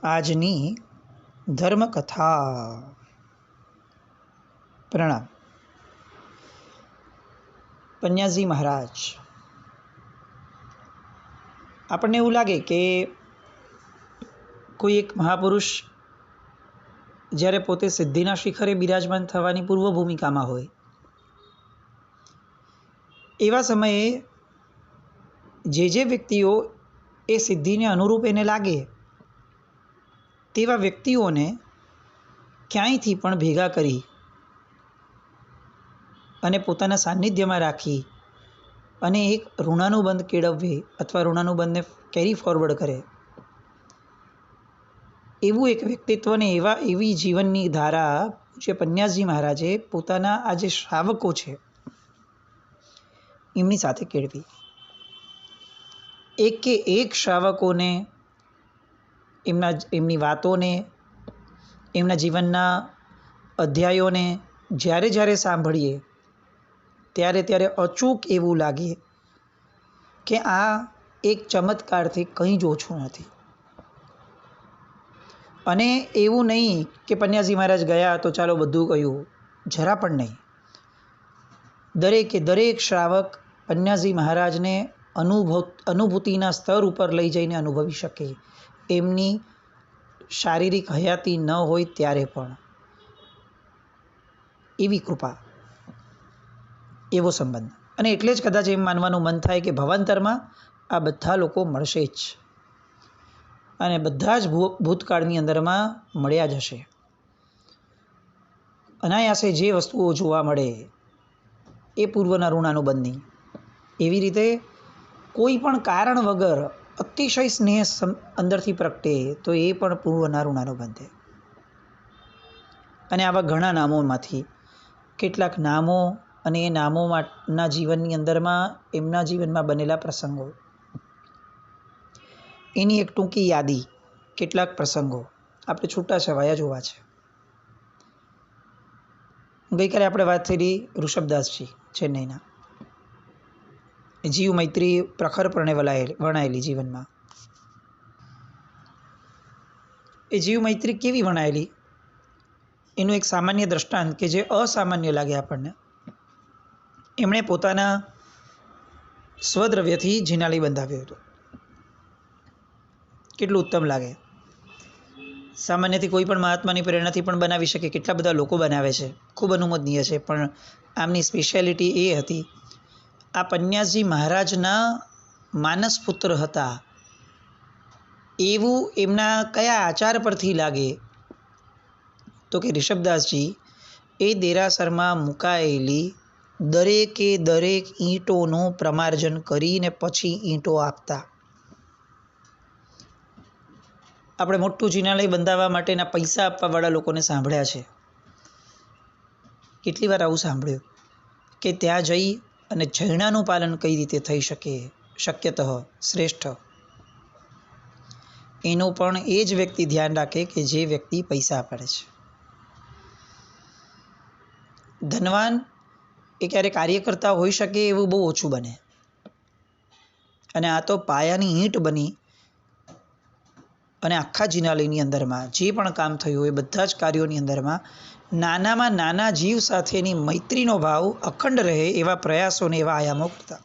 આજની ધર્મકથા. પ્રણામ. પન્યાજી મહારાજ. આપણને એવું લાગે કે કોઈ એક મહાપુરુષ જ્યારે પોતે સિદ્ધિના શિખરે બિરાજમાન થવાની પૂર્વ ભૂમિકામાં હોય, એવા સમયે જે વ્યક્તિઓ એ સિદ્ધિને અનુરૂપ એને લાગે તેવા વ્યક્તિઓને ક્યાંયથી પણ ભેગા કરી અને પોતાના સાનિધ્યમાં રાખી અને એક ઋણાનુબંધ કેળવવે અથવા ઋણાનુબંધને કેરી ફોરવર્ડ કરે, એવું એક વ્યક્તિત્વને એવી જીવનની ધારા પૂજ્ય પન્યાજી મહારાજે પોતાના આ જે શ્રાવકો છે એમની સાથે કેળવી. એક કે એક શ્રાવકોને એમની વાતોને, એમના જીવનના અધ્યાયોને જ્યારે સાંભળીએ ત્યારે અચૂક એવું લાગે કે આ એક ચમત્કારથી કંઈ જ ઓછું નથી. અને એવું નહીં કે પન્યાજી મહારાજ ગયા તો ચાલો બધું કહ્યું, જરા પણ નહીં. દરેક શ્રાવક પન્યાજી મહારાજને અનુભૂતિના સ્તર ઉપર લઈ જઈને અનુભવી શકે, એમની શારીરિક હયાતી ન હોય ત્યારે પણ. એવી કૃપા, એવો સંબંધ. અને એટલે જ કદાચ એમ માનવાનું મન થાય કે ભવાંતરમાં આ બધા લોકો મળશે જ, અને બધા જ ભૂતકાળની અંદરમાં મળ્યા જ હશે. અનાયાસે જે વસ્તુઓ જોવા મળે એ પૂર્વના ઋણાનુબંધની, એવી રીતે કોઈ પણ કારણ વગર અતિશય સ્નેહ અંદરથી પ્રગટે તો એ પણ પૂર્વના ઋણાનુબંધે. અને આવા ઘણા નામોમાંથી કેટલાક નામો અને એ નામોના જીવનની અંદરમાં એમના જીવનમાં બનેલા પ્રસંગો, એની એક ટૂંકી યાદી, કેટલાક પ્રસંગો આપણે છૂટાછવાયા જોવા છે. ગઈકાલે આપણે વાત થયેલી ઋષભદાસજી ચેન્નઈના, જીવ મૈત્રી પ્રખરપણે વણાયેલી જીવનમાં. એ જીવ મૈત્રી કેવી વણાયેલી એનું એક સામાન્ય દ્રષ્ટાંત કે જે અસામાન્ય લાગે આપણને. એમણે પોતાના સ્વદ્રવ્યથી જિનાલય બંધાવ્યો હતો. કેટલું ઉત્તમ લાગે. સામાન્યથી કોઈ પણ મહાત્માની પ્રેરણાથી પણ બનાવી શકે, કેટલા બધા લોકો બનાવે છે, ખૂબ અનુમોદનીય છે. પણ આમની સ્પેશિયાલિટી એ હતી, આ પન્યાજી મહારાજના માનસ પુત્ર હતા એવું એમના કયા આચાર પરથી લાગે તો કે ઋષભદાસજી એ દેરાસરમાં મુકાયેલી દરેક ઈંટોનું પ્રમાર્જન કરીને પછી ઈંટો આપતા. આપણે મોટું જિનાલય બંધાવવા માટેના પૈસા આપવાવાળા લોકોને સાંભળ્યા છે. કેટલી વાર આવું સાંભળ્યું કે ત્યાં જઈ અને જૈનાનું પાલન કઈ રીતે થઈ શકે, શક્યતઃ શ્રેષ્ઠ, એનું પણ એ જ વ્યક્તિ ધ્યાન રાખે કે જે વ્યક્તિ પૈસા આપે છે. ધનવાન એ ક્યારે કાર્યકર્તા હોઈ શકે એવું બહુ ઓછું બને. અને આ તો પાયાની ઈંટ બની અને આખા જિનાલયની અંદરમાં જે પણ કામ થયું એ બધા જ કાર્યોની અંદરમાં નાનામાં નાના જીવ સાથેની મૈત્રીનો ભાવ અખંડ રહે એવા પ્રયાસોને એવા આયામો કરતા.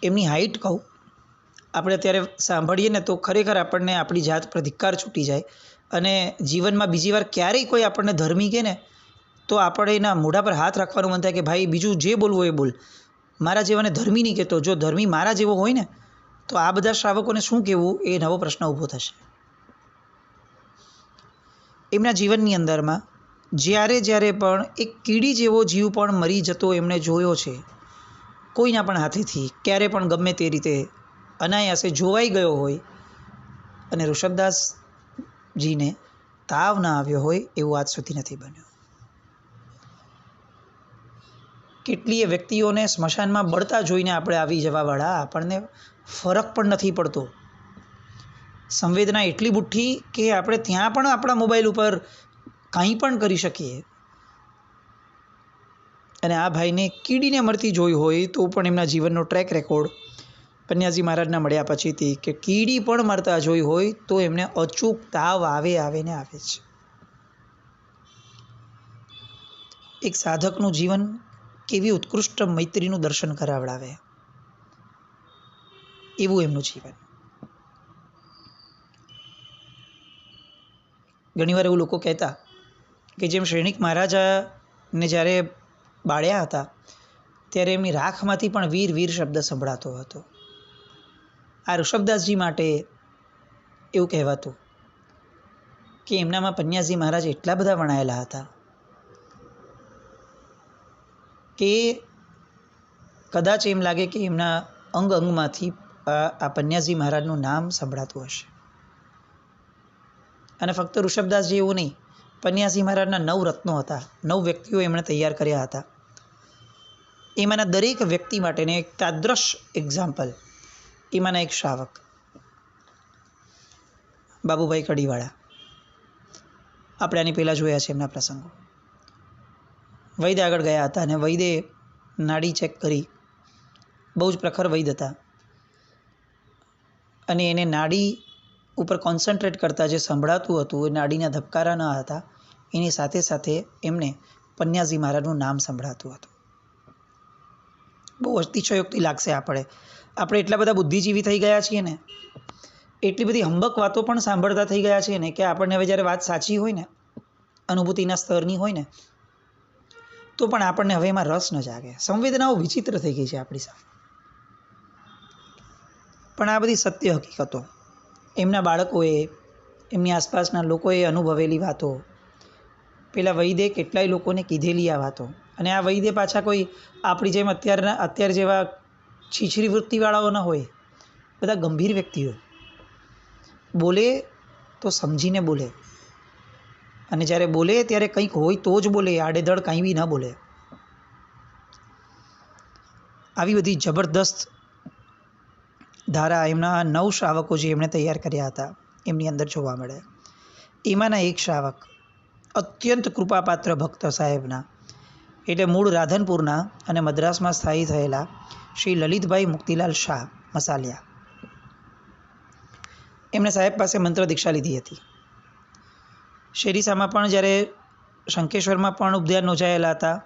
એમની હાઈટ કહું, આપણે અત્યારે સાંભળીએ ને તો ખરેખર આપણને આપણી જાત પર ધિક્કાર છૂટી જાય. અને જીવનમાં બીજી વાર ક્યારેય કોઈ આપણને ધર્મી કહે ને તો આપણે એના મોઢા પર હાથ રાખવાનું મન થાય કે ભાઈ બીજું જે બોલવું એ બોલ, મારા જેવાને ધર્મી નહીં કહેતો. જો ધર્મી મારા જેવો હોય ને તો આ બધા શ્રાવકોને શું કહેવું એ નવો પ્રશ્ન ઊભો થશે. એમના જીવનની અંદરમાં જ્યારે પણ એક કીડી જેવો જીવ પણ મરી જતો એમણે જોયો છે, કોઈના પણ હાથેથી ક્યારે પણ ગમે તે રીતે અનાયાસે જોવાઈ ગયો હોય અને ઋષભદાસજીને તાવ ના આવ્યો હોય એવું આજ સુધી નથી બન્યું. કેટલીય વ્યક્તિઓને સ્મશાનમાં બળતા જોઈને આપણે આવી જવાવાળા આપણને ફરક પણ નથી પડતો. સંવેદના એટલી બુઠ્ઠી કે આપણે ત્યાં પણ આપણા મોબાઈલ ઉપર કંઈ પણ કરી શકીએ. અને આ ભાઈને કીડીને મરતી જોઈ હોય તો પણ એમના જીવનનો ટ્રેક રેકોર્ડ પન્યાજી મહારાજના મળ્યા પછીથી કે કીડી પણ મરતા જોઈ હોય તો એમને અચૂક તાવ આવે ને આવે છે. એક સાધકનું જીવન કેવી ઉત્કૃષ્ટ મૈત્રીનું દર્શન કરાવડાવે એવું એમનું જીવન. ઘણીવાર એવું લોકો કહેતા કે જેમ શ્રેણિક મહારાજાને જ્યારે બાળ્યા હતા ત્યારે એમની રાખમાંથી પણ વીર વીર શબ્દ સંભળાતો હતો. આ ઋષભદાસજી માટે એવું કહેવાતું કે એમનામાં પન્યાજી મહારાજ એટલા બધા વણાયેલા હતા કે કદાચ એમ લાગે કે એમના અંગ અંગમાંથી આ પન્યાજી મહારાજનું નામ સંભળાતું હશે. અને ફક્ત ઋષભદાસજી એવું નહીં, પન્યાજી મહારાજના 9 રત્નો હતા, 9 વ્યક્તિઓ એમણે તૈયાર કર્યા હતા. એમાંના દરેક વ્યક્તિ માટેને એક તાદ્રશ એક્ઝામ્પલ એમાંના એક શ્રાવક બાબુભાઈ કડીવાળા. આપણે આની પહેલાં જોયા છે એમના પ્રસંગો. વૈદ આગળ ગયા હતા અને વૈદે નાડી ચેક કરી. બહુ જ પ્રખર વૈદ હતા અને એને નાડી ઉપર કોન્સન્ટ્રેટ કરતાં જે સંભળાતું હતું એ નાડીના ધબકારા ન હતા, એની સાથે સાથે એમને પન્યાજી મહારાજનું નામ સંભળાતું હતું. બહુ અતિશયોક્તિ લાગશે આપણે એટલા બધા બુદ્ધિજીવી થઈ ગયા છીએ ને, એટલી બધી હંબક વાતો પણ સાંભળતા થઈ ગયા છીએ ને કે આપણને હવે જ્યારે વાત સાચી હોય ને, અનુભૂતિના સ્તરની હોય ને, તો પણ આપણને હવે એમાં રસ ન જાગે. સંવેદનાઓ વિચિત્ર થઈ ગઈ છે આપણી સામે. પણ આ બધી સત્ય હકીકતો એમના બાળકોએ, એમની આસપાસના લોકોએ અનુભવેલી વાતો, પેલા વૈદે કેટલાય લોકોને કીધેલી આ વાતો. અને આ વૈદે પાછા કોઈ આપણી જેમ અત્યાર જેવા છીછરી વૃત્તિવાળાઓ ન હોય, બધા ગંભીર વ્યક્તિઓ. બોલે તો સમજીને બોલે, અને જ્યારે બોલે ત્યારે કંઈક હોય તો જ બોલે, આડેધડ કંઈ બી ન બોલે. આવી બધી જબરદસ્ત ધારા એમના 9 શ્રાવકો જે એમણે તૈયાર કર્યા હતા એમની અંદર જોવા મળે. એમાંના એક શ્રાવક અત્યંત કૃપાપાત્ર ભક્ત સાહેબના, એટલે મૂળ રાધનપુરના અને મદ્રાસમાં સ્થાયી થયેલા શ્રી લલિતભાઈ મુક્તિલાલ શાહ મસાલિયા. એમણે સાહેબ પાસે મંત્ર દીક્ષા લીધી હતી. શેરીસામાં પણ જ્યારે શંકેશ્વરમાં પણ ઉપધ્યાન નોંધાયેલા હતા,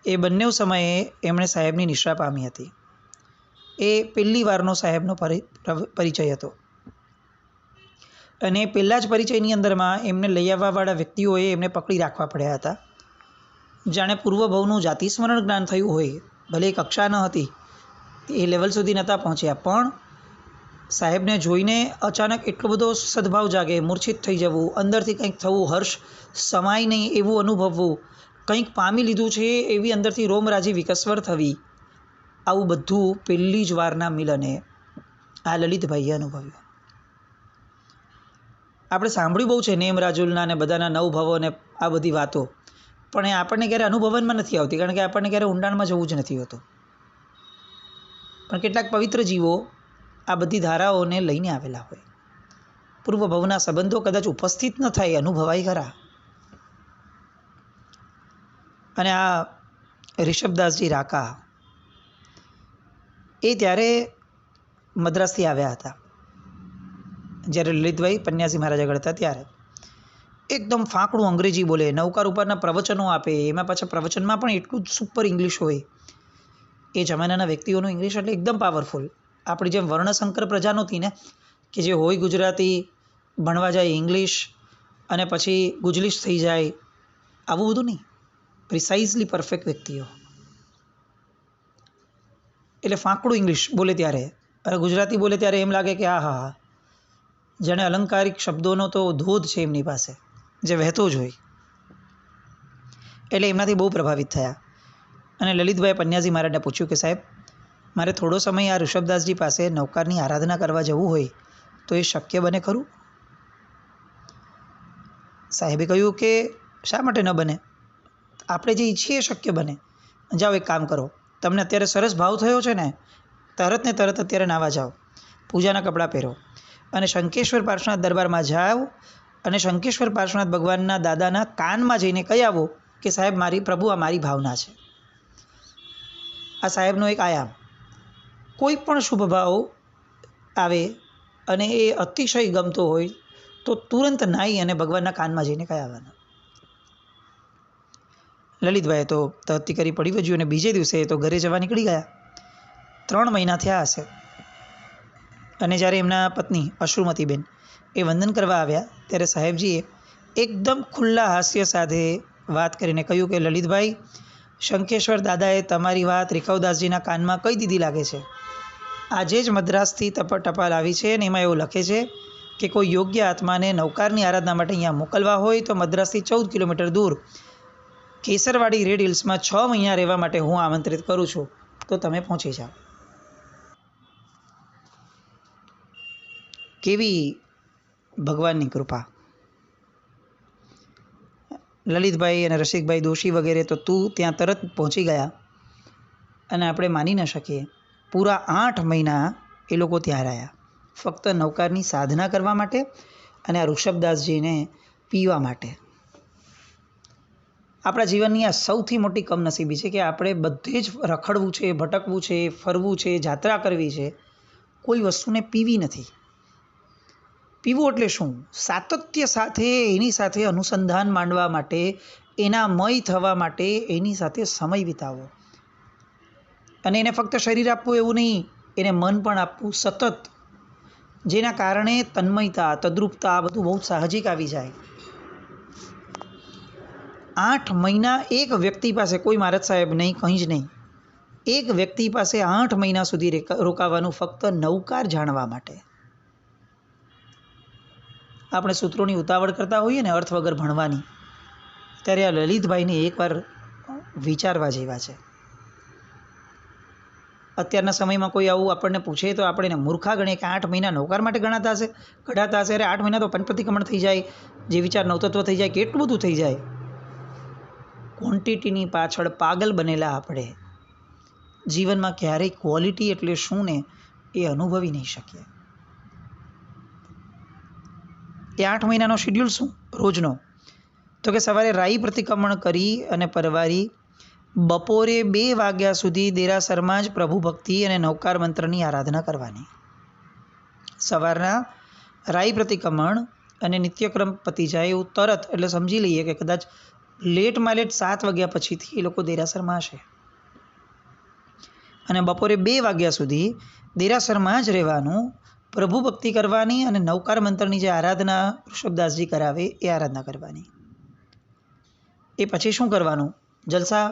એ બંને સમયે એમણે સાહેબની નિશ્રા પામી હતી. એ પહેલી વારનો સાહેબનો પરિચય હતો. અને પહેલાં જ પરિચયની અંદરમાં એમને લઈ આવવાવાળા વ્યક્તિઓએ એમને પકડી રાખવા પડ્યા હતા. જાણે પૂર્વભવનું જાતિસ્મરણ જ્ઞાન થયું હોય, ભલે કક્ષા ન હતી, એ લેવલ સુધી નહોતા પહોંચ્યા, પણ સાહેબને જોઈને અચાનક એટલો બધો સદભાવ જાગે, મૂર્છિત થઈ જવું, અંદરથી કંઈક થવું, હર્ષ સમાય નહીં એવું અનુભવવું, કંઈક પામી લીધું છે એવી અંદરથી રોમરાજી વિકસ્વર થવી, આવું બધું પહેલી જ વારના મિલને આ લલિતભાઈએ અનુભવ્યું. આપણે સાંભળ્યું બહુ છે નેમ રાજુલના ને બધાના 9 ભવો ને આ બધી વાતો, પણ એ આપણને ક્યારે અનુભવનમાં નથી આવતી, કારણ કે આપણને ક્યારે ઊંડાણમાં જવું જ નથી હોતું. પણ કેટલાક પવિત્ર જીવો આ બધી ધારાઓને લઈને આવેલા હોય. પૂર્વભવના સંબંધો કદાચ ઉપસ્થિત ન થાય, અનુભવાય ખરા. અને આ ઋષભદાસજી રાકા એ ત્યારે મદ્રાસથી આવ્યા હતા, જ્યારે લલિતભાઈ પન્યાજી મહારાજ આગળ હતા ત્યારે. એકદમ ફાંકડું અંગ્રેજી બોલે, નૌકાર ઉપરના પ્રવચનો આપે, એમાં પાછા પ્રવચનમાં પણ એટલું જ સુપર ઇંગ્લિશ હોય. એ જમાનાના વ્યક્તિઓનું ઇંગ્લિશ એટલે એકદમ પાવરફુલ. આપણી જેમ વર્ણશંકર પ્રજા નહોતી ને, કે જે હોય ગુજરાતી ભણવા જાય ઇંગ્લિશ અને પછી ગુજલિશ થઈ જાય, આવું બધું નહીં. પ્રિસાઇઝલી પરફેક્ટ વ્યક્તિઓ. એટલે ફાંકડું ઇંગ્લિશ બોલે ત્યારે અને ગુજરાતી બોલે ત્યારે એમ લાગે કે હા હા હા, જાણે અલંકારિક શબ્દોનો તો ધોધ છે એમની પાસે, જે વહેતો જ હોય. એટલે એમનાથી બહુ પ્રભાવિત થયા અને લલિતભાઈ પન્યાજી મહારાજને પૂછ્યું કે સાહેબ, મારે થોડો સમય આ ઋષભદાસજી પાસે નૌકારની આરાધના કરવા જવું હોય તો એ શક્ય બને ખરું? સાહેબે કહ્યું કે શા માટે ન બને, આપણે જે ઈચ્છીએ શક્ય બને. જાઓ એક કામ કરો, તમને અત્યારે સરસ ભાવ થયો છે ને, તરત ને તરત અત્યારે નાવા જાઓ, પૂજાના કપડાં પહેરો અને શંકેશ્વર પાર્શ્વનાથ દરબારમાં જાઓ અને શંકેશ્વર પાર્શ્વનાથ ભગવાનના દાદાના કાનમાં જઈને કહી આવો કે સાહેબ, મારી પ્રભુ આ મારી ભાવના છે. આ સાહેબનો એક આયામ. કોઈ પણ શુભ ભાવ આવે અને એ અતિશય ગમતો હોય તો તુરંત નાહી અને ભગવાનના કાનમાં જઈને કહી આવવાનું. લલિતભાઈએ તો તહતી કરી પડી વજ્યું અને બીજે દિવસે તો ઘરે જવા નીકળી ગયા. 3 મહિના થયા હશે અને જ્યારે એમના પત્ની અશ્રુમતીબેન એ વંદન કરવા આવ્યા ત્યારે સાહેબજીએ એકદમ ખુલ્લા હાસ્ય સાથે વાત કરીને કહ્યું કે લલિતભાઈ, શંખેશ્વર દાદાએ તમારી વાત રીખવદાસજીના કાનમાં કહી દીધી લાગે છે. આજે જ મદ્રાસથી ટપાલ આવી છે અને એમાં એવું લખે છે કે કોઈ યોગ્ય આત્માને નવકારની આરાધના માટે અહીંયા મોકલવા હોય તો મદ્રાસથી 14 કિલોમીટર દૂર કેસરવાડી રેડ હિલ્સમાં 6 મહિના રહેવા માટે હું આમંત્રિત કરું છું, તો તમે પહોંચી જાઓ. કેવી ભગવાનની કૃપા! લલિતભાઈ અને રસિકભાઈ દોશી વગેરે તો ત્યાં તરત પહોંચી ગયા અને આપણે માની ન શકીએ પૂરા 8 મહિના એ લોકો ત્યાં રહ્યા, ફક્ત નવકારની સાધના કરવા માટે અને આ ઋષભદાસજીને પીવા માટે. આપણા જીવનની આ સૌથી મોટી કમનસીબી છે કે આપણે બધે જ રખડવું છે, ભટકવું છે, ફરવું છે, જાત્રા કરવી છે, કોઈ વસ્તુને પીવી નથી. પીવું એટલે શું? સાતત્ય સાથે એની સાથે અનુસંધાન માંડવા માટે, એના મય થવા માટે એની સાથે સમય વિતાવવો. અને એને ફક્ત શરીર આપવું એવું નહીં, એને મન પણ આપવું સતત, જેના કારણે તન્મયતા, તદ્રુપતા આ બધું બહુ સાહજિક આવી જાય. 8 મહિના એક વ્યક્તિ પાસે, કોઈ મહારાજ સાહેબ નહીં, કંઈ જ નહીં, એક વ્યક્તિ પાસે 8 મહિના સુધી રોકાવાનું ફક્ત નવકાર જાણવા માટે. આપણે સૂત્રોની ઉતાવળ કરતા હોઈએ ને અર્થ વગર ભણવાની, ત્યારે આ લલિતભાઈને એકવાર વિચારવા જેવા છે. અત્યારના સમયમાં કોઈ આવું આપણને પૂછે તો આપણે એને મૂર્ખા ગણીએ કે 8 મહિના નવકાર માટે ગણાતા હશે. અરે 8 મહિના તો પંચપ્રતિક્રમણ થઈ જાય, જે વિચાર નવતત્વ થઈ જાય, કેટલું બધું થઈ જાય. ક્વોન્ટિટીની પાછળ પાગલ બનેલા આપણે જીવનમાં ક્યારેય ક્વોલિટી એટલે શું ને એ અનુભવી નહીં શકીએ. એ 8 મહિનાનો શેડ્યુલ શું રોજનો? તો કે સવારે રાઈ પ્રતિક્રમણ કરી અને પરવારી બપોરે 2 વાગ્યા સુધી દેરાસરમાં જ પ્રભુ ભક્તિ અને નવકાર મંત્રની આરાધના કરવાની. સવારના રાઈ પ્રતિક્રમણ અને નિત્યક્રમ પતી જાય એવું તરત, એટલે સમજી લઈએ કે કદાચ લેટમાં લેટ 7 વાગ્યા પછીથી એ લોકો દેરાસરમાં હશે. અને બપોરે 2 વાગ્યા સુધી દેરાસરમાં જ રહેવાનું, પ્રભુ ભક્તિ કરવાની અને નવકાર મંત્રની જે આરાધના ઋષભદાસજી કરાવે એ આરાધના કરવાની. એ પછી શું કરવાનું? જલસા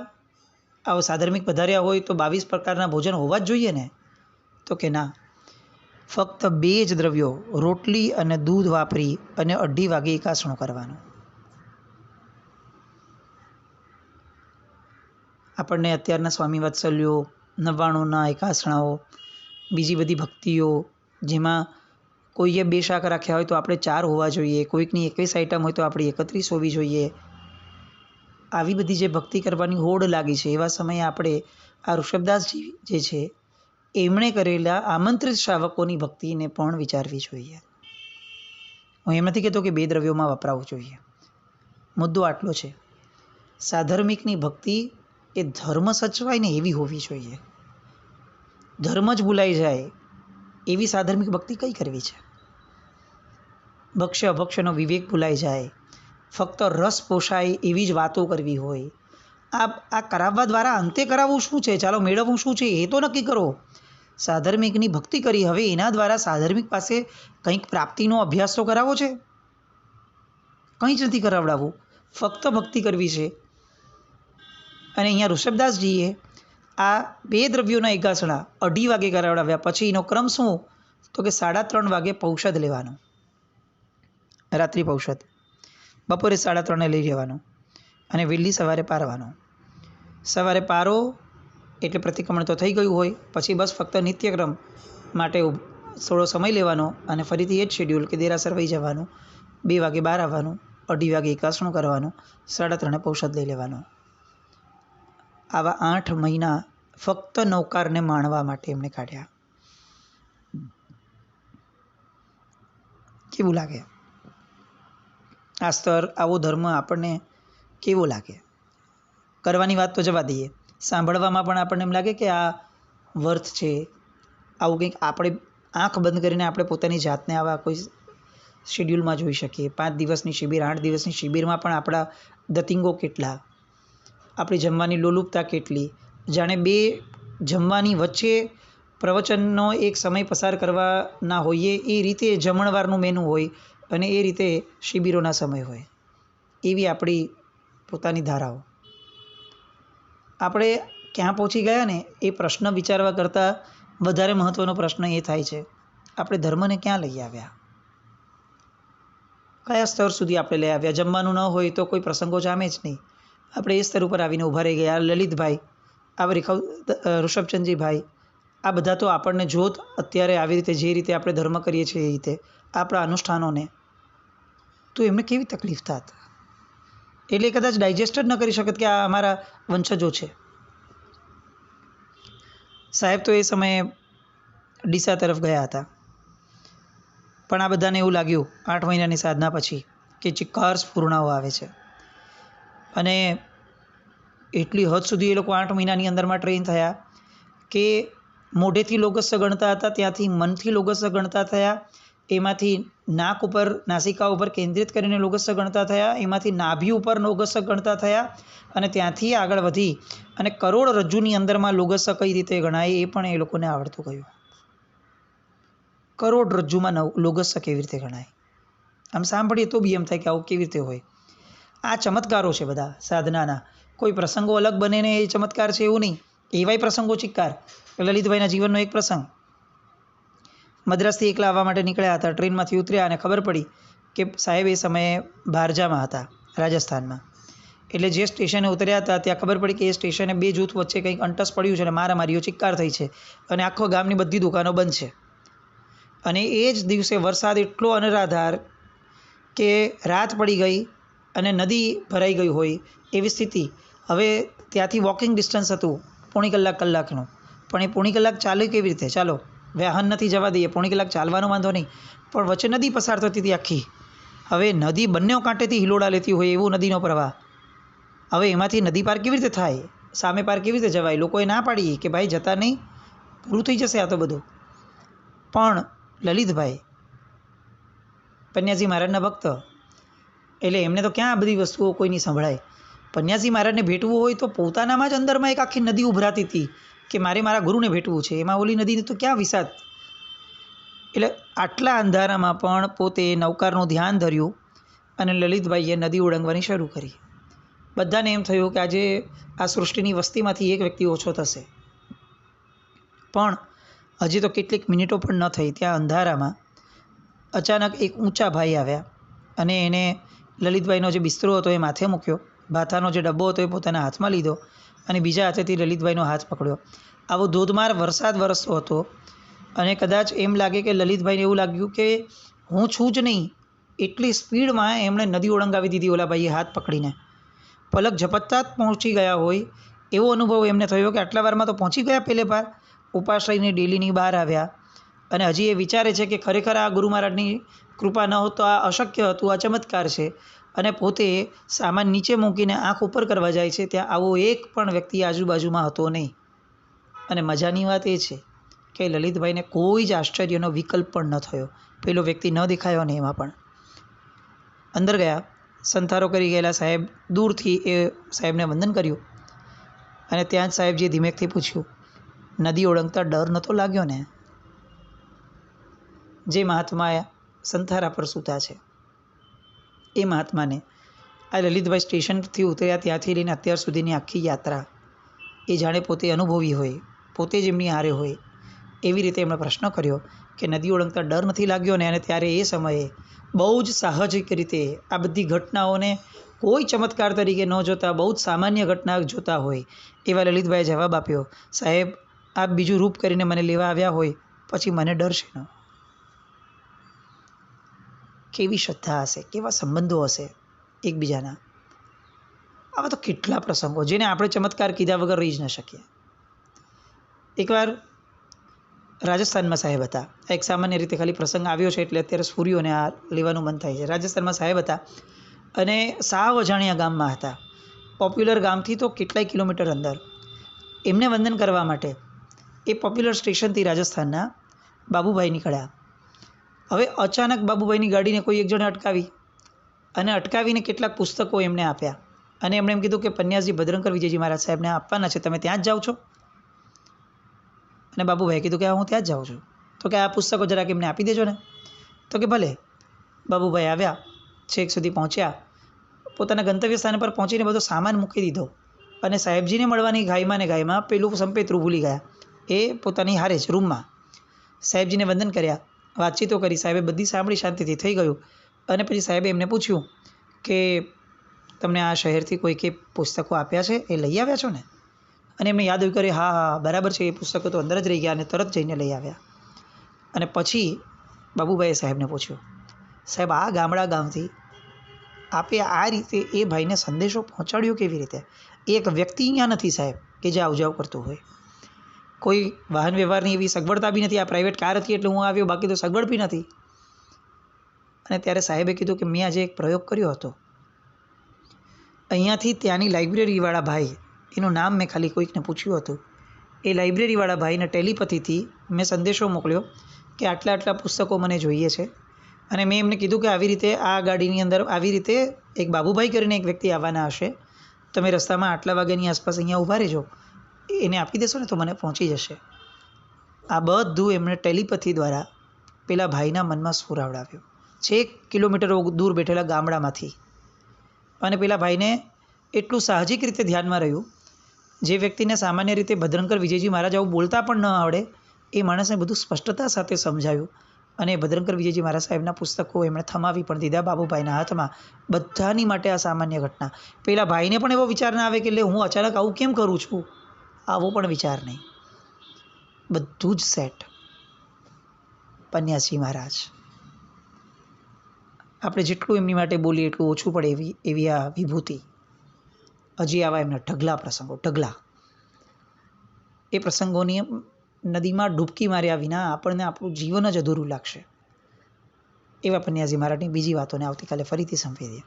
આવો સાધર્મિક પધાર્યા હોય તો 22 પ્રકારના ભોજન હોવા જ જોઈએ ને? તો કે ના, ફક્ત 2 જ દ્રવ્યો, રોટલી અને દૂધ વાપરી અને 2:30 વાગે એકાસણું કરવાનું. આપણને અત્યારના સ્વામી વાત્સલ્યો, 99ના એકાસણાઓ, બીજી બધી ભક્તિઓ, જેમાં કોઈએ 2 શાક રાખ્યા હોય તો આપણે 4 હોવા જોઈએ, કોઈકની 21 આઈટમ હોય તો આપણી 31 હોવી જોઈએ. આવી બધી જે ભક્તિ કરવાની હોડ લાગી છે, એવા સમયે આપણે આ ઋષભદાસજી જે છે એમણે કરેલા આમંત્રિત શ્રાવકોની ભક્તિને પણ વિચારવી જોઈએ. હું એમ નથી કહેતો કે 2 દ્રવ્યોમાં વપરાવું જોઈએ. મુદ્દો આટલો છે, સાધર્મિકની ભક્તિ એ ધર્મ સચવાય ને એવી હોવી જોઈએ. ધર્મ જ ભૂલાઈ જાય એવી સાધર્મિક ભક્તિ કઈ કરવી છે? ભક્ષ્ય અભક્ષ્યનો વિવેક ભૂલાઈ જાય, ફક્ત રસ પોષાય એવી જ વાતો કરવી હોય. આ કરાવવા દ્વારા અંતે કરાવવું શું છે? ચાલો મેળવવું શું છે એ તો નક્કી કરો. સાધર્મિકની ભક્તિ કરી, હવે એના દ્વારા સાધર્મિક પાસે કંઈક પ્રાપ્તિનો અભ્યાસ તો કરાવવો છે? કંઈ જ નથી કરાવડાવવું, ફક્ત ભક્તિ કરવી છે. અને અહીંયા ઋષભદાસજીએ આ 2 દ્રવ્યોના એકાસણા 2:30 વાગે કરાવડાવ્યા. પછી એનો ક્રમ શું? તો કે 3:30 વાગે પૌષધ લેવાનું, રાત્રિ પૌષધ, બપોરે 3:30 લઈ લેવાનું અને વહેલી સવારે પારવાનું. સવારે પારો એટલે પ્રતિક્રમણ તો થઈ ગયું હોય, પછી બસ ફક્ત નિત્યક્રમ માટે થોડો સમય લેવાનો અને ફરીથી એ જ શેડ્યુલ કે દેરાસર વહી જવાનું, 2 વાગે બહાર આવવાનું, 2:30 વાગે એકાસણું કરવાનું, 3:30 પૌષધ લઈ લેવાનું. આવા 8 મહિના ફક્ત નવકારને માણવા માટે એમણે કાઢ્યા. કેવું લાગે આ સ્તર, આવો ધર્મ આપણને કેવો લાગે? કરવાની વાત તો જવા દઈએ, સાંભળવામાં પણ આપણને એમ લાગે કે આ વર્થ છે, આવું કંઈક આપણે આંખ બંધ કરીને આપણે પોતાની જાતને આવા કોઈ શેડ્યુલમાં જોઈ શકીએ. 5 દિવસની શિબિર, 8 દિવસની શિબિરમાં પણ આપણા દતિંગો કેટલા, આપણી જમવાની લોલુપતા કેટલી, જાણે બે જમવાની વચ્ચે પ્રવચનનો એક સમય પસાર કરવાના હોઈએ એ રીતે જમણવારનું મેનુ હોય અને એ રીતે શિબિરોના સમય હોય. એવી આપણી પોતાની ધારાઓ. આપણે ક્યાં પહોંચી ગયા ને એ પ્રશ્ન વિચારવા કરતાં વધારે મહત્ત્વનો પ્રશ્ન એ થાય છે, આપણે ધર્મને ક્યાં લઈ આવ્યા, કયા સ્તર સુધી આપણે લઈ આવ્યા. જમવાનું ન હોય તો કોઈ પ્રસંગો જામે જ નહીં. આપણે એ સ્તર ઉપર આવીને ઊભા રહી ગયા. લલિતભાઈ, આ ઋષભચંદજીભાઈ, આ બધા તો આપણને જોત અત્યારે આવી રીતે જે રીતે આપણે ધર્મ કરીએ છીએ એ રીતે આપણા અનુષ્ઠાનોને, તો એમને કેવી તકલીફ થાત. એટલે કદાચ ડાયજેસ્ટ જ ન કરી શકત કે આ અમારા વંશજો છે. સાહેબ તો એ સમયે ડીસા તરફ ગયા હતા, પણ આ બધાને એવું લાગ્યું 8 મહિનાની સાધના પછી કે ચિક્કાર સ્ફૂર્ણાઓ આવે છે. અને એટલી હદ સુધી એ લોકો 8 મહિનાની અંદરમાં ટ્રેન થયા કે મોઢેથી લોગસ ગણતા હતા, ત્યાંથી મનથી લોગસ ગણતા થયા, એમાંથી નાક ઉપર, નાસિકા ઉપર કેન્દ્રિત કરીને લોગસ ગણતા થયા, એમાંથી નાભી ઉપર લોગસ ગણતા થયા, અને ત્યાંથી આગળ વધી અને કરોડરજ્જુની અંદરમાં લોગસ કઈ રીતે ગણાય એ પણ એ લોકોને આવડતું ગયું. કરોડરજ્જુમાં લોગસ કેવી રીતે ગણાય, આમ સાંભળીએ તો બી એમ થાય કે આવું કેવી રીતે હોય. આ ચમત્કારો છે બધા સાધનાના. કોઈ પ્રસંગો અલગ બને ને એ ચમત્કાર છે એવું નહીં, એવાય પ્રસંગો ચિક્કાર. લલિતભાઈના જીવનનો એક પ્રસંગ, મદ્રાસથી એકલા આવવા માટે નીકળ્યા હતા, ટ્રેનમાંથી ઉતર્યા અને ખબર પડી કે સાહેબ એ સમયે ભારજામાં હતા, રાજસ્થાનમાં. એટલે જે સ્ટેશને ઉતર્યા હતા ત્યાં ખબર પડી કે એ સ્ટેશને બે જૂથ વચ્ચે કંઈક અંટસ પડ્યું છે અને મારામારીઓ ચિક્કાર થઈ છે અને આખો ગામની બધી દુકાનો બંધ છે. અને એ જ દિવસે વરસાદ એટલો અનરાધાર કે રાત પડી ગઈ અને નદી ભરાઈ ગઈ હોય એવી સ્થિતિ. હવે ત્યાંથી વોકિંગ ડિસ્ટન્સ હતું પોણી કલાકનું, પણ એ પોણી કલાક ચાલે કેવી રીતે? ચાલો વાહન નથી જવા દઈએ, પોણી કલાક ચાલવાનો વાંધો નહીં, પણ વચ્ચે નદી પસાર થતી હતી આખી. હવે નદી બંને કાંઠેથી હિલોડા લેતી હોય એવું નદીનો પ્રવાહ. હવે એમાંથી નદી પાર કેવી રીતે થાય, સામે પાર કેવી રીતે જવાય? લોકોએ ના પાડી કે ભાઈ જતા નહીં, પૂરું થઈ જશે આ તો બધું. પણ લલિતભાઈ પન્યાજી મહારાજના ભક્ત, એટલે એમને તો ક્યાં આ બધી વસ્તુઓ કોઈની સંભળાય. પન્યાજી મહારાજને ભેટવું હોય તો પોતાનામાં જ અંદરમાં એક આખી નદી ઉભરાતી હતી કે મારે મારા ગુરુને ભેટવું છે, એમાં ઓલી નદીને તો ક્યાં વિસાત. એટલે આટલા અંધારામાં પણ પોતે નૌકારનું ધ્યાન ધર્યું અને લલિતભાઈએ નદી ઓળંગવાની શરૂ કરી. બધાને એમ થયું કે આજે આ સૃષ્ટિની વસ્તીમાંથી એક વ્યક્તિ ઓછો થશે, પણ હજી તો કેટલીક મિનિટો પણ ન થઈ ત્યાં અંધારામાં અચાનક એક ઊંચા ભાઈ આવ્યા અને એને લલિતભાઈનો જે બિસ્તરો હતો એ માથે મૂક્યો, ભાથાનો જે ડબ્બો હતો એ પોતાના હાથમાં લીધો અને બીજા હાથેથી લલિતભાઈનો હાથ પકડ્યો. આવો ધોધમાર વરસાદ વરસતો હતો અને કદાચ એમ લાગે કે લલિતભાઈને એવું લાગ્યું કે હું છું જ નહીં, એટલી સ્પીડમાં એમણે નદી ઓળંગાવી દીધી ઓલા ભાઈએ હાથ પકડીને. પલક ઝપટતા જ પહોંચી ગયા હોય એવો અનુભવ એમને થયો કે આટલા વારમાં તો પહોંચી ગયા પહેલે પાર. ઉપાશ્રયની ડેલીની બહાર આવ્યા અને હજી એ વિચારે છે કે ખરેખર આ ગુરુ મહારાજની કૃપા ન હોત તો આ અશક્ય હતું, આ ચમત્કાર છે. અને પોતે સામાન નીચે મૂકીને આંખ ઉપર કરવા જાય છે, ત્યાં આવો એક પણ વ્યક્તિ આજુબાજુમાં હતો નહીં. અને મજાની વાત એ છે કે લલિતભાઈને કોઈ જ આશ્ચર્યનો વિકલ્પ પણ ન થયો. પેલો વ્યક્તિ ન દેખાયો ને એમાં પણ. અંદર ગયા, સંથારો કરી ગયેલા સાહેબ દૂરથી એ સાહેબને વંદન કર્યું અને ત્યાં જ સાહેબજીએ ધીમેકથી પૂછ્યું, નદી ઓળંગતા ડર નહોતો લાગ્યો ને? જે મહાત્મા સંથારા પર સૂતા છે એ મહાત્માને આ લલિતભાઈ સ્ટેશનથી ઉતર્યા ત્યાંથી લઈને અત્યાર સુધીની આખી યાત્રા એ જાણે પોતે અનુભવી હોય, પોતે જ એમની હારે હોય એવી રીતે એમણે પ્રશ્ન કર્યો કે નદી ઓળંગતા ડર નથી લાગ્યો ને? અને ત્યારે એ સમયે બહુ જ સાહજિક રીતે આ બધી ઘટનાઓને કોઈ ચમત્કાર તરીકે ન જોતા, બહુ જ સામાન્ય ઘટના જોતા હોય એવા લલિતભાઈએ જવાબ આપ્યો, સાહેબ આપ બીજું રૂપ કરીને મને લેવા આવ્યા હોય પછી મને ડર છે ન? કેવી શ્રદ્ધા હશે, કેવા સંબંધો હશે એકબીજાના. આવા તો કેટલા પ્રસંગો જેને આપણે ચમત્કાર કીધા વગર રહી જ ન શકીએ. એકવાર રાજસ્થાનમાં સાહેબ હતા, એક સામાન્ય રીતે ખાલી પ્રસંગ આવ્યો છે એટલે અત્યારે સૂર્યોને આ લેવાનું મન થાય છે. રાજસ્થાનમાં સાહેબ હતા અને સાવ અજાણ્યા ગામમાં હતા, પોપ્યુલર ગામથી તો કેટલાય કિલોમીટર અંદર. એમને વંદન કરવા માટે એ પોપ્યુલર સ્ટેશનથી રાજસ્થાનના બાબુભાઈ નીકળ્યા. હવે અચાનક બાબુભાઈની ગાડીને કોઈ એક જણે અટકાવી અને અટકાવીને કેટલાક પુસ્તકો એમને આપ્યા અને એમણે એમ કીધું કે પન્યાસજી ભદ્રંકર વિજયજી મહારાજ સાહેબને આપવાના છે, તમે ત્યાં જ જાઓ છો? અને બાબુભાઈએ કીધું કે હા, હું ત્યાં જ જાઉં છું. તો કે આ પુસ્તકો જરાક એમને આપી દેજો ને. તો કે ભલે. બાબુભાઈ આવ્યા, છેક સુધી પહોંચ્યા, પોતાના ગંતવ્ય સ્થાન પર પહોંચીને બધો સામાન મૂકી દીધો અને સાહેબજીને મળવાની ગાયમાં પેલું સંપેતરું ભૂલી ગયા. એ પોતાની હારે જ રૂમમાં સાહેબજીને વંદન કર્યા, વાતચીતો કરી, સાહેબે બધી સાંભળી, શાંતિથી થઈ ગયું. અને પછી સાહેબે એમને પૂછ્યું કે તમને આ શહેરથી કોઈ કે પુસ્તકો આપ્યા છે, એ લઈ આવ્યા છો ને? અને એમને યાદ આવ્યું કે હા બરાબર છે, એ પુસ્તકો તો અંદર જ રહી ગયા અને તરત જઈને લઈ આવ્યા. અને પછી બાબુભાઈએ સાહેબને પૂછ્યું, સાહેબ આ ગામથી આપે આ રીતે એ ભાઈને સંદેશો પહોંચાડ્યો કેવી રીતે? એક વ્યક્તિ અહીંયા નથી સાહેબ કે જે આવજાવ કરતું હોય, કોઈ વાહન વ્યવહારની એવી સગવડતા બી નથી. આ પ્રાઇવેટ કાર હતી એટલે હું આવ્યો, બાકી તો સગવડ બી નથી. અને ત્યારે સાહેબે કીધું કે મેં આજે એક પ્રયોગ કર્યો હતો. અહીંયાથી ત્યાંની લાઇબ્રેરીવાળા ભાઈ, એનું નામ મેં ખાલી કોઈકને પૂછ્યું હતું, એ લાઇબ્રેરીવાળા ભાઈને ટેલિપથીથી મેં સંદેશો મોકલ્યો કે આટલા આટલા પુસ્તકો મને જોઈએ છે. અને મેં એમને કીધું કે આવી રીતે આ ગાડીની અંદર આવી રીતે એક બાબુભાઈ કરીને એક વ્યક્તિ આવવાના હશે, તમે રસ્તામાં આટલા વાગ્યાની આસપાસ અહીંયા ઊભા રહેજો, એને આપી દેશો ને તો મને પહોંચી જશે. આ બધું એમણે ટેલિપથી દ્વારા પેલા ભાઈના મનમાં સુરાવડાવ્યું, 6 કિલોમીટરો દૂર બેઠેલા ગામડામાંથી. અને પેલા ભાઈને એટલું સાહજિક રીતે ધ્યાનમાં રહ્યું, જે વ્યક્તિને સામાન્ય રીતે ભદ્રંકર વિજયજી મહારાજ આવું બોલતા પણ ન આવડે, એ માણસને બધું સ્પષ્ટતા સાથે સમજાવ્યું. અને ભદ્રંકર વિજયજી મહારાજ સાહેબના પુસ્તકો એમણે થમાવી પણ દીધા બાબુભાઈના હાથમાં. બધાની માટે આ સામાન્ય ઘટના. પેલા ભાઈને પણ એવો વિચાર ના આવે કે હું અચાનક આવું કેમ કરું છું, આવો પણ વિચાર નહીં. બધું જ સેટ. પન્યાસજી મહારાજ, આપણે જેટલું એમની માટે બોલીએ એટલું ઓછું પડે એવી આ વિભૂતિ. હજી આવા એમના ઢગલા. એ પ્રસંગોની નદીમાં ડૂબકી માર્યા વિના આપણને આપણું જીવન જ અધૂરું લાગશે. એવા પન્યાસજી મહારાજની બીજી વાતોને આવતીકાલે ફરીથી સંવેદીએ.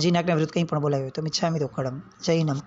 જીનાકના વિરુદ્ધ કંઈ પણ બોલાવ્યું તો મિચ્છામિ દુક્કડમ. જૈનમ